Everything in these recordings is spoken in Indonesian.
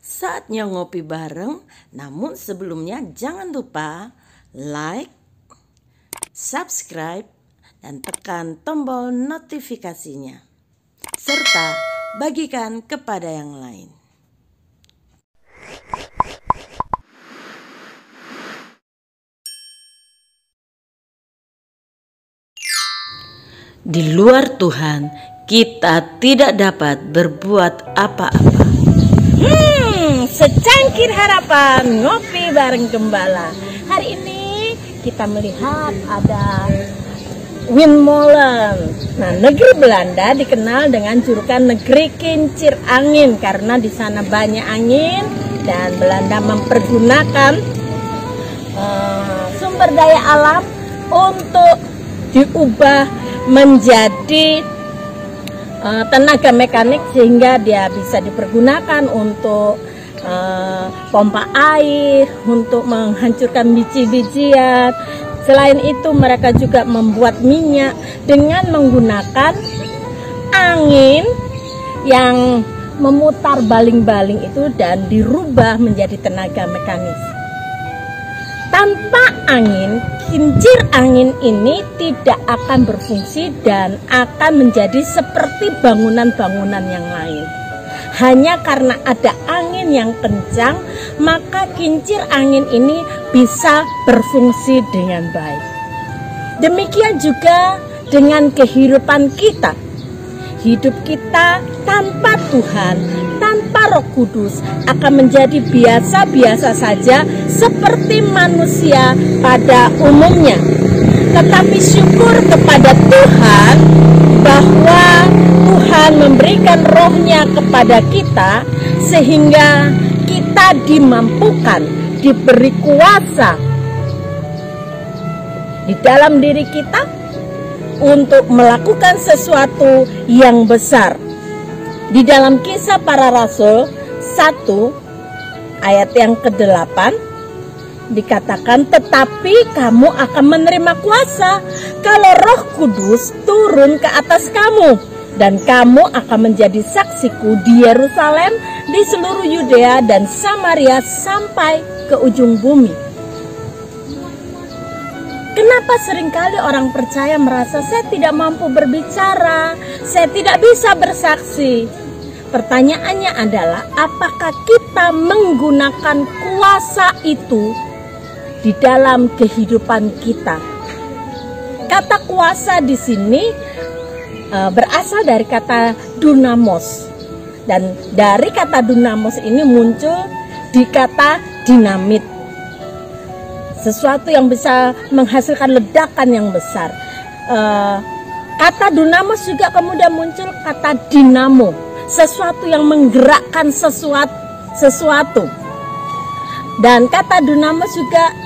Saatnya ngopi bareng, namun sebelumnya jangan lupa like, subscribe, dan tekan tombol notifikasinya. Serta bagikan kepada yang lain. Di luar Tuhan, kita tidak dapat berbuat apa-apa. Secangkir harapan ngopi bareng gembala. Hari ini kita melihat ada windmolen. Nah, negeri Belanda dikenal dengan julukan negeri kincir angin karena di sana banyak angin dan Belanda mempergunakan sumber daya alam untuk diubah menjadi tenaga mekanik sehingga dia bisa dipergunakan untuk pompa air, untuk menghancurkan biji-bijian. Selain itu mereka juga membuat minyak dengan menggunakan angin yang memutar baling-baling itu dan dirubah menjadi tenaga mekanis. Tanpa angin, kincir angin ini tidak akan berfungsi dan akan menjadi seperti bangunan-bangunan yang lain. Hanya karena ada angin yang kencang, maka kincir angin ini bisa berfungsi dengan baik. Demikian juga dengan kehidupan kita. Hidup kita tanpa Tuhan, tanpa Roh Kudus akan menjadi biasa-biasa saja seperti manusia pada umumnya. Tetapi syukur kepada Tuhan bahwa Tuhan memberikan rohnya kepada kita sehingga kita dimampukan, diberi kuasa di dalam diri kita untuk melakukan sesuatu yang besar. Di dalam Kisah Para Rasul 1 ayat yang ke-8 dikatakan, tetapi kamu akan menerima kuasa kalau Roh Kudus turun ke atas kamu, dan kamu akan menjadi saksiku di Yerusalem, di seluruh Yudea dan Samaria sampai ke ujung bumi. Kenapa seringkali orang percaya merasa saya tidak mampu berbicara, saya tidak bisa bersaksi? Pertanyaannya adalah, apakah kita menggunakan kuasa itu di dalam kehidupan kita? Kata kuasa di sini berasal dari kata dunamos, dan dari kata dunamos ini muncul di kata dinamit, sesuatu yang bisa menghasilkan ledakan yang besar. Kata dunamos juga kemudian muncul kata dinamo, sesuatu yang menggerakkan sesuatu. Dan kata dunamos juga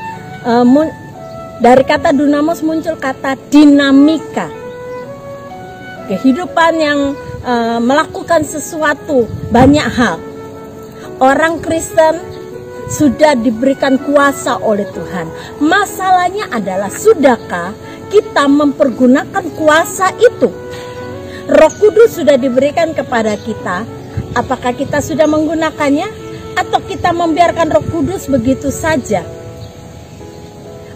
dari kata dunamos muncul kata dinamika, kehidupan yang melakukan sesuatu, banyak hal. Orang Kristen sudah diberikan kuasa oleh Tuhan. Masalahnya adalah, sudahkah kita mempergunakan kuasa itu? Roh Kudus sudah diberikan kepada kita. Apakah kita sudah menggunakannya atau kita membiarkan Roh Kudus begitu saja?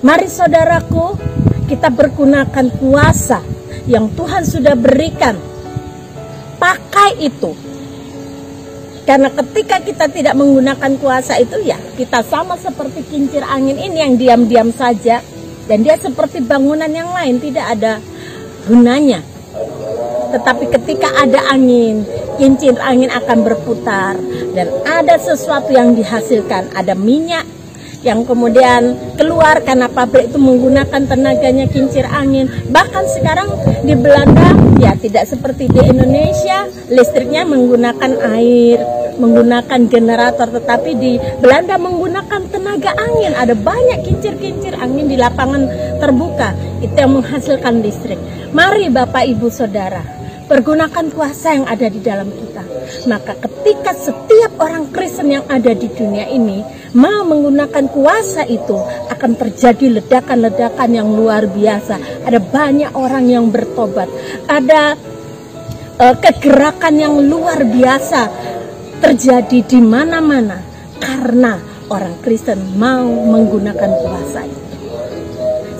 Mari saudaraku, kita pergunakan kuasa yang Tuhan sudah berikan. Pakai itu. Karena ketika kita tidak menggunakan kuasa itu, ya kita sama seperti kincir angin ini yang diam-diam saja, dan dia seperti bangunan yang lain, tidak ada gunanya. Tetapi ketika ada angin, kincir angin akan berputar dan ada sesuatu yang dihasilkan, ada minyak yang kemudian keluar karena pabrik itu menggunakan tenaganya kincir angin. Bahkan sekarang di Belanda, ya tidak seperti di Indonesia, listriknya menggunakan air, menggunakan generator, tetapi di Belanda menggunakan tenaga angin. Ada banyak kincir-kincir angin di lapangan terbuka, itu yang menghasilkan listrik. Mari Bapak Ibu Saudara, pergunakan kuasa yang ada di dalam kita. Maka ketika setiap orang Kristen yang ada di dunia ini mau menggunakan kuasa itu, akan terjadi ledakan-ledakan yang luar biasa. Ada banyak orang yang bertobat, ada kegerakan yang luar biasa. terjadi di mana-mana karena orang Kristen mau menggunakan kuasa itu.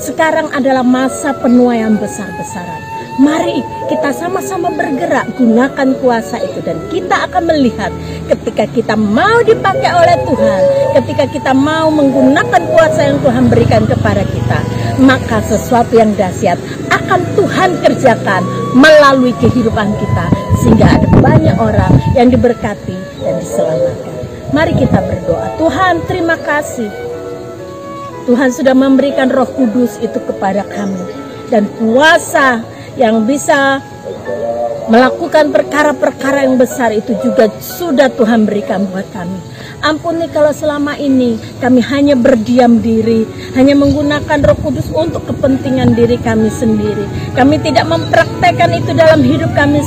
Sekarang adalah masa penuaian besar-besaran. Mari kita sama-sama bergerak, gunakan kuasa itu, dan kita akan melihat ketika kita mau dipakai oleh Tuhan, ketika kita mau menggunakan kuasa yang Tuhan berikan kepada kita, maka sesuatu yang dahsyat akan Tuhan kerjakan melalui kehidupan kita, sehingga ada banyak orang yang diberkati dan diselamatkan. Mari kita berdoa. Tuhan, terima kasih. Tuhan sudah memberikan Roh Kudus itu kepada kami, dan kuasa yang bisa melakukan perkara-perkara yang besar itu juga sudah Tuhan berikan buat kami. Ampuni kalau selama ini kami hanya berdiam diri, hanya menggunakan Roh Kudus untuk kepentingan diri kami sendiri. Kami tidak mempraktekkan itu dalam hidup kami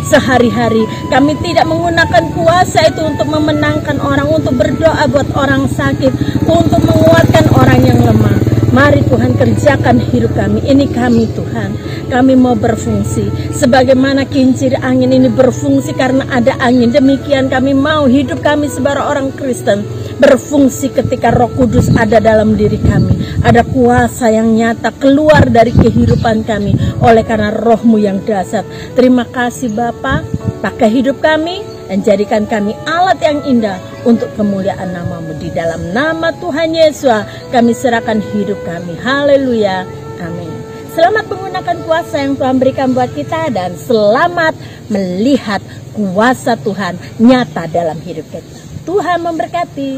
sehari-hari. Kami tidak menggunakan kuasa itu untuk memenangkan orang, untuk berdoa buat orang sakit, untuk menguatkan orang yang lemah. Mari Tuhan kerjakan hidup kami. Ini kami Tuhan. Kami mau berfungsi. Sebagaimana kincir angin ini berfungsi karena ada angin. Demikian kami mau hidup kami sebagai orang Kristen berfungsi ketika Roh Kudus ada dalam diri kami. Ada kuasa yang nyata keluar dari kehidupan kami oleh karena Roh-Mu yang dahsyat. Terima kasih Bapa. Pakai hidup kami dan jadikan kami alat yang indah untuk kemuliaan nama-Mu. Di dalam nama Tuhan Yesus kami serahkan hidup kami. Haleluya. Amin. Selamat menggunakan kuasa yang Tuhan berikan buat kita, dan selamat melihat kuasa Tuhan nyata dalam hidup kita. Tuhan memberkati.